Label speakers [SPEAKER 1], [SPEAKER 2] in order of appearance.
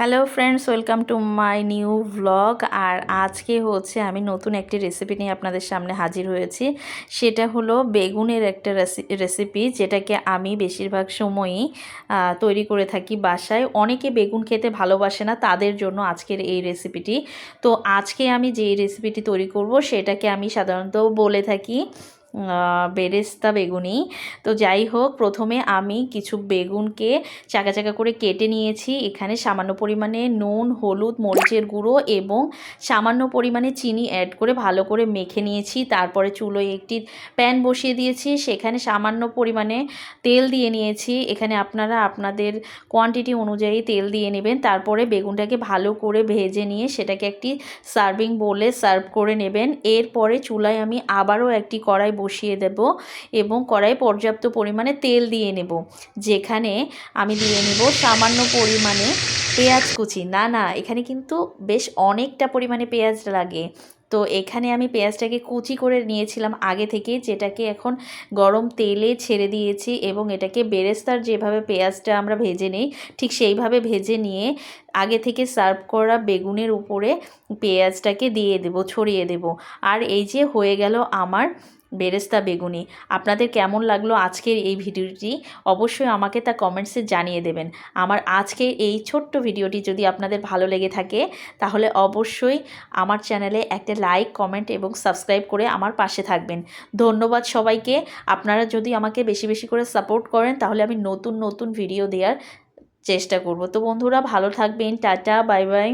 [SPEAKER 1] Hello friends, welcome to my new vlog. আর আজকে হচ্ছে আমি নতুন একটি রেসিপি নিয়ে আপনাদের সামনে হাজির হয়েছি। সেটা হলো বেগুনের একটা রেসিপি, যেটাকে আমি বেশিরভাগ সময়ই তৈরি করে থাকি বাসায়। অনেকে বেগুন খেতে ভালোবাসে না, তাদের জন্য আজকের এই রেসিপিটি। তো আজকে আমি যে রেসিপিটি তৈরি করব সেটাকে আমি সাধারণত বলে থাকি বেরেস্তা বেগুনি। তো যাই হোক, প্রথমে আমি কিছু বেগুনকে চাকা চাকা করে কেটে নিয়েছি। এখানে সামান্য পরিমাণে নুন, হলুদ, মরিচের গুঁড়ো এবং সামান্য পরিমাণে চিনি অ্যাড করে ভালো করে মেখে নিয়েছি। তারপরে চুলোয় একটি প্যান বসিয়ে দিয়েছি, সেখানে সামান্য পরিমাণে তেল দিয়ে নিয়েছি। এখানে আপনারা আপনাদের কোয়ান্টিটি অনুযায়ী তেল দিয়ে নেবেন। তারপরে বেগুনটাকে ভালো করে ভেজে নিয়ে সেটাকে একটি সার্ভিং বোলে সার্ভ করে নেবেন। এরপরে চুলায় আমি আবারও একটি কড়াই বসিয়ে দেব এবং কড়াই পর্যাপ্ত পরিমাণে তেল দিয়ে নেব, যেখানে আমি দিয়ে নেব সামান্য পরিমাণে পেঁয়াজ কুচি। না, এখানে কিন্তু বেশ অনেকটা পরিমাণে পেঁয়াজ লাগে। তো এখানে আমি পেঁয়াজটাকে কুচি করে নিয়েছিলাম আগে থেকে, যেটাকে এখন গরম তেলে ছেড়ে দিয়েছি এবং এটাকে বেরেস্তার যেভাবে পেঁয়াজটা আমরা ভেজে নিই ঠিক সেইভাবে ভেজে নিয়ে আগে থেকে সার্ভ করা বেগুনের উপরে পেঁয়াজটাকে দিয়ে দেব, ছড়িয়ে দেব। আর এই যে হয়ে গেল আমার বেরেস্তা বেগুনি। আপনাদের কেমন লাগলো আজকের এই ভিডিওটি অবশ্যই আমাকে তা কমেন্টসে জানিয়ে দেবেন। আমার আজকের এই ছোট্ট ভিডিওটি যদি আপনাদের ভালো লেগে থাকে তাহলে অবশ্যই আমার চ্যানেলে একটা লাইক, কমেন্ট এবং সাবস্ক্রাইব করে আমার পাশে থাকবেন। ধন্যবাদ সবাইকে। আপনারা যদি আমাকে বেশি বেশি করে সাপোর্ট করেন তাহলে আমি নতুন নতুন ভিডিও দেওয়ার চেষ্টা করব। তো বন্ধুরা, ভালো থাকবেন। Tata, bye bye.